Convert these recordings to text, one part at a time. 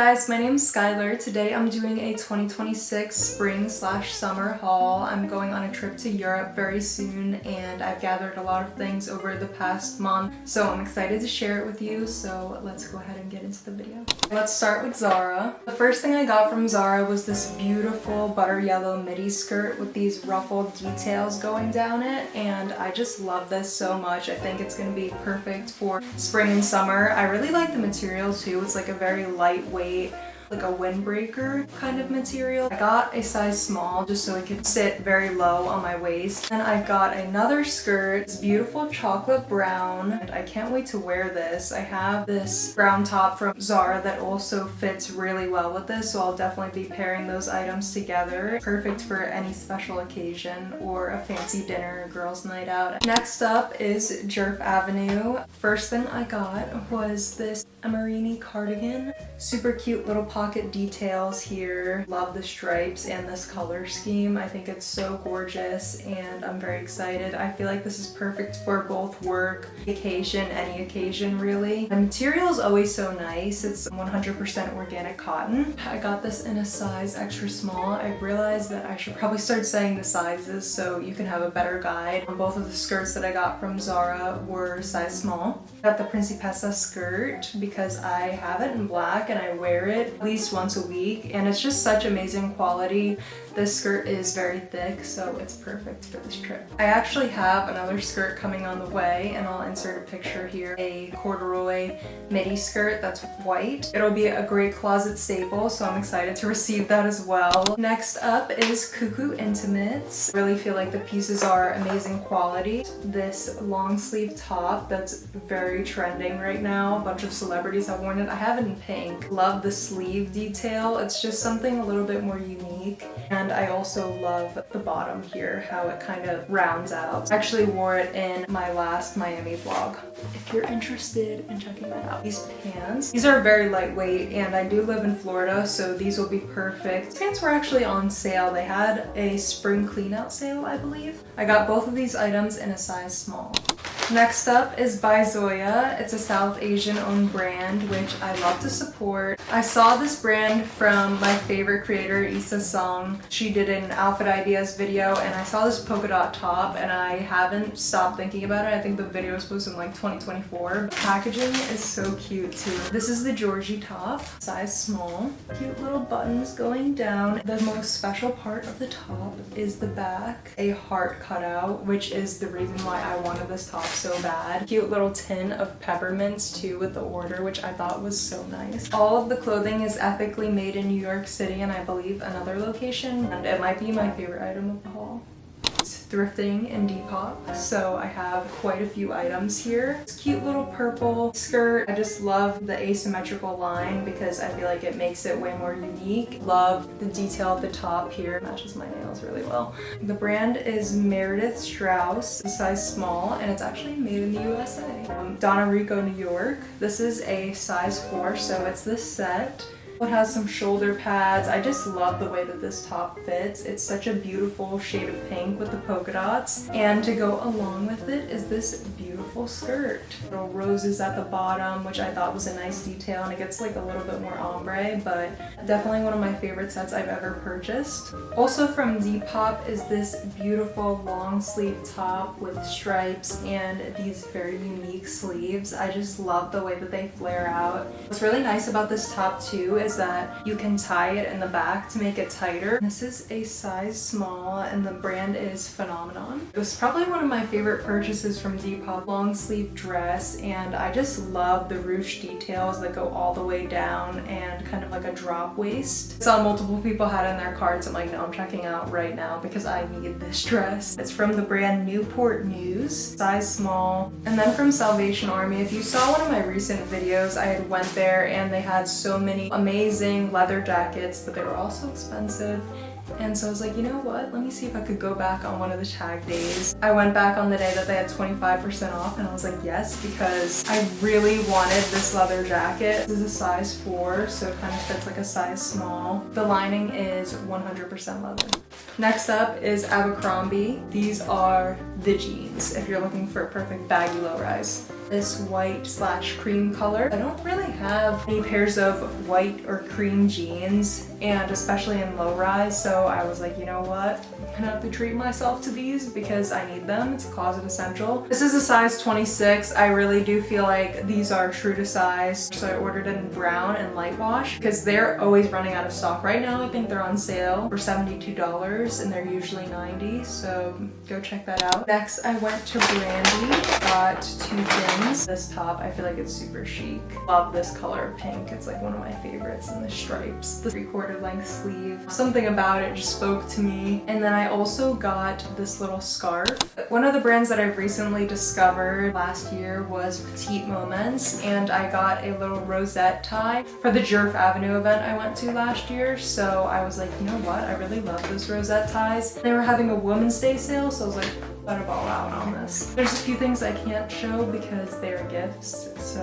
guys, my name is Skylar. Today I'm doing a 2026 spring/summer haul. I'm going on a trip to Europe very soon and I've gathered a lot of things over the past month, so I'm excited to share it with you. So let's go ahead and get into the video. Let's start with Zara. The first thing I got from Zara was this beautiful butter yellow midi skirt with these ruffled details going down it, and I just love this so much. I think it's going to be perfect for spring and summer. I really like the material too. It's like a very lightweight, like a windbreaker kind of material. I got a size small just so it could sit very low on my waist. Then I got another skirt, this beautiful chocolate brown, and I can't wait to wear this. I have this brown top from Zara that also fits really well with this, so I'll definitely be pairing those items together. Perfect for any special occasion or a fancy dinner or girls' night out. Next up is Djerf Avenue. First thing I got was this Amarini cardigan. Super cute little pocket details here. Love the stripes and this color scheme. I think it's so gorgeous and I'm very excited. I feel like this is perfect for both work, vacation, any occasion really. The material is always so nice. It's 100% organic cotton. I got this in a size extra small. I realized that I should probably start saying the sizes so you can have a better guide. Both of the skirts that I got from Zara were size small. I got the Principessa skirt because I have it in black and I wear it at least once a week, and it's just such amazing quality. This skirt is very thick, so it's perfect for this trip. I actually have another skirt coming on the way, and I'll insert a picture here. A corduroy midi skirt that's white. It'll be a great closet staple, so I'm excited to receive that as well. Next up is Cuckoo Intimates. I really feel like the pieces are amazing quality. This long sleeve top that's very trending right now. A bunch of celebrities have worn it. I have it in pink. Love the sleeve detail. It's just something a little bit more unique. And I also love the bottom here, how it kind of rounds out. I actually wore it in my last Miami vlog, if you're interested in checking that out. These pants, these are very lightweight, and I do live in Florida, so these will be perfect. These pants were actually on sale. They had a spring clean out sale, I believe. I got both of these items in a size small. Next up is by Zoya. It's a South Asian owned brand, which I love to support. I saw this brand from my favorite creator, Issa Song. She did an outfit ideas video, and I saw this polka dot top and I haven't stopped thinking about it. I think the video was posted in like 2024. The packaging is so cute too. This is the Georgie top, size small. Cute little buttons going down. The most special part of the top is the back, a heart cutout, which is the reason why I wanted this top so bad. Cute little tin of peppermints too with the order, which I thought was so nice. All of the clothing is ethically made in New York City and I believe another location, and it might be my favorite item of the haul. It's thrifting in Depop, so I have quite a few items here. It's a cute little purple skirt. I just love the asymmetrical line because I feel like it makes it way more unique. Love the detail at the top here. It matches my nails really well. The brand is Meredith Strauss, size small, and it's actually made in the USA. Donna Rico, New York. This is a size 4, so it's this set. It has some shoulder pads. I just love the way that this top fits. It's such a beautiful shade of pink with the polka dots. And to go along with it is this beautiful skirt. Little roses at the bottom, which I thought was a nice detail, and it gets like a little bit more ombre, but definitely one of my favorite sets I've ever purchased. Also from Depop is this beautiful long sleeve top with stripes and these very unique sleeves. I just love the way that they flare out. What's really nice about this top too is that you can tie it in the back to make it tighter. This is a size small and the brand is Phenomenon. It was probably one of my favorite purchases from Depop. Long sleeve dress, and I just love the ruche details that go all the way down and kind of like a drop waist. I saw multiple people had it in their carts. I'm like, no, I'm checking out right now because I need this dress. It's from the brand Newport News, size small. And then from Salvation Army, if you saw one of my recent videos, I had went there and they had so many amazing leather jackets, but they were also expensive. And so I was like, you know what? Let me see if I could go back on one of the tag days. I went back on the day that they had 25% off and I was like, yes, because I really wanted this leather jacket. This is a size 4, so it kind of fits like a size small. The lining is 100% leather. Next up is Abercrombie. These are the jeans if you're looking for a perfect baggy low rise. This white / cream color. I don't really have any pairs of white or cream jeans, and especially in low rise, so I was like, you know what? I'm gonna have to treat myself to these because I need them. It's a closet essential. This is a size 26. I really do feel like these are true to size, so I ordered it in brown and light wash because they're always running out of stock. Right now I think they're on sale for $72 and they're usually $90, so go check that out. Next I went to Brandy, got 2 things. This top, I feel like it's super chic. Love this color of pink. It's like one of my favorites, and the stripes. The 3/4 length sleeve. Something about it just spoke to me. And then I also got this little scarf. One of the brands that I've recently discovered last year was Petite Moments, and I got a little rosette tie for the Djerf Avenue event I went to last year. So I was like, you know what? I really love those rosette ties. They were having a Women's Day sale, so I was like, let it all out on this. There's a few things I can't show because they're gifts. So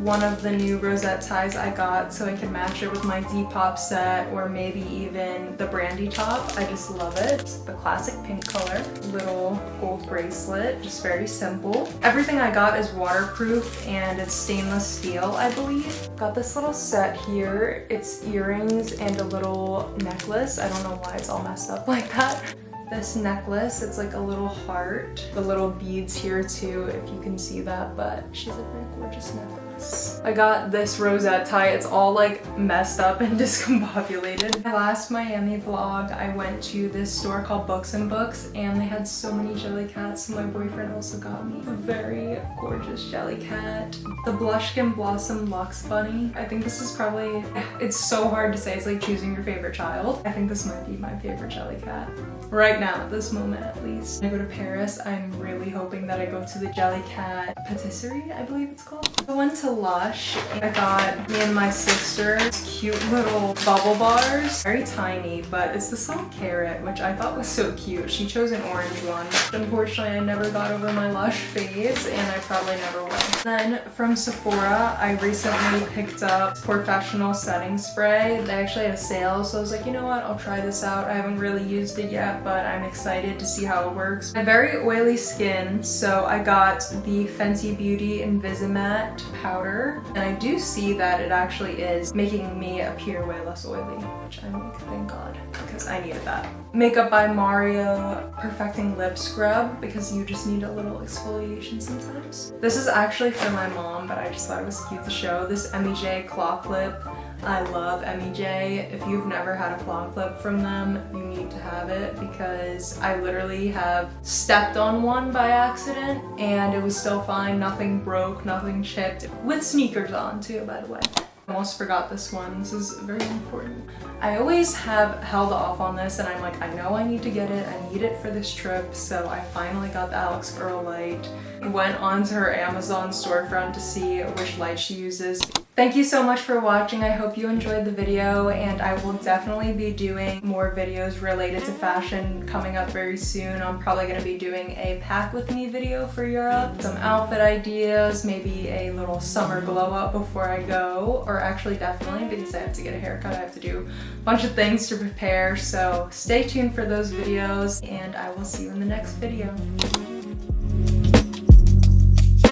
one of the new rosette ties I got so I can match it with my depop set, or maybe even the brandy top. I just love it. It's the classic pink color. Little gold bracelet, just very simple. Everything I got is waterproof and it's stainless steel, I believe. Got this little set here. It's earrings and a little necklace. I don't know why it's all messed up like that. This necklace, it's like a little heart. The little beads here too, if you can see that, but she's a very gorgeous necklace. I got this rosette tie. It's all like messed up and discombobulated. My last Miami vlog, I went to this store called Books and Books, and they had so many jellycats, so my boyfriend also got me a very gorgeous jellycat. The Blushkin Blossom Luxe Bunny. I think this is probably, it's so hard to say, it's like choosing your favorite child. I think this might be my favorite jellycat. Right now, at this moment at least. When I go to Paris, I'm really hoping that I go to the Jellycat Patisserie, I believe it's called. I went to Lush. I got me and my sister cute little bubble bars. Very tiny, but it's the salt carrot, which I thought was so cute. She chose an orange one. Unfortunately, I never got over my Lush phase, and I probably never will. Then from Sephora, I recently picked up Professional Setting Spray. They actually had a sale, so I was like, you know what, I'll try this out. I haven't really used it yet, but I'm excited to see how it works. I have very oily skin, so I got the Fenty Beauty Invisimatte powder, and I do see that it actually is making me appear way less oily, which I'm like, thank God, because I needed that. Makeup by Mario Perfecting Lip Scrub, because you just need a little exfoliation sometimes. This is actually for my mom, but I just thought it was cute to show. This MEJ claw clip. I love MEJ. If you've never had a claw clip from them, you need to have it, because I literally have stepped on one by accident and it was still fine. Nothing broke, nothing chipped. With sneakers on too, by the way. I almost forgot this one. This is very important. I always have held off on this, and I'm like, I know I need to get it. I need it for this trip, so I finally got the Alex Girl light. Went onto her Amazon storefront to see which light she uses. Thank you so much for watching. I hope you enjoyed the video, and I will definitely be doing more videos related to fashion coming up very soon. I'm probably going to be doing a pack with me video for Europe, some outfit ideas, maybe a little summer glow up before I go, or actually definitely, because I have to get a haircut, I have to do a bunch of things to prepare. So stay tuned for those videos, and I will see you in the next video.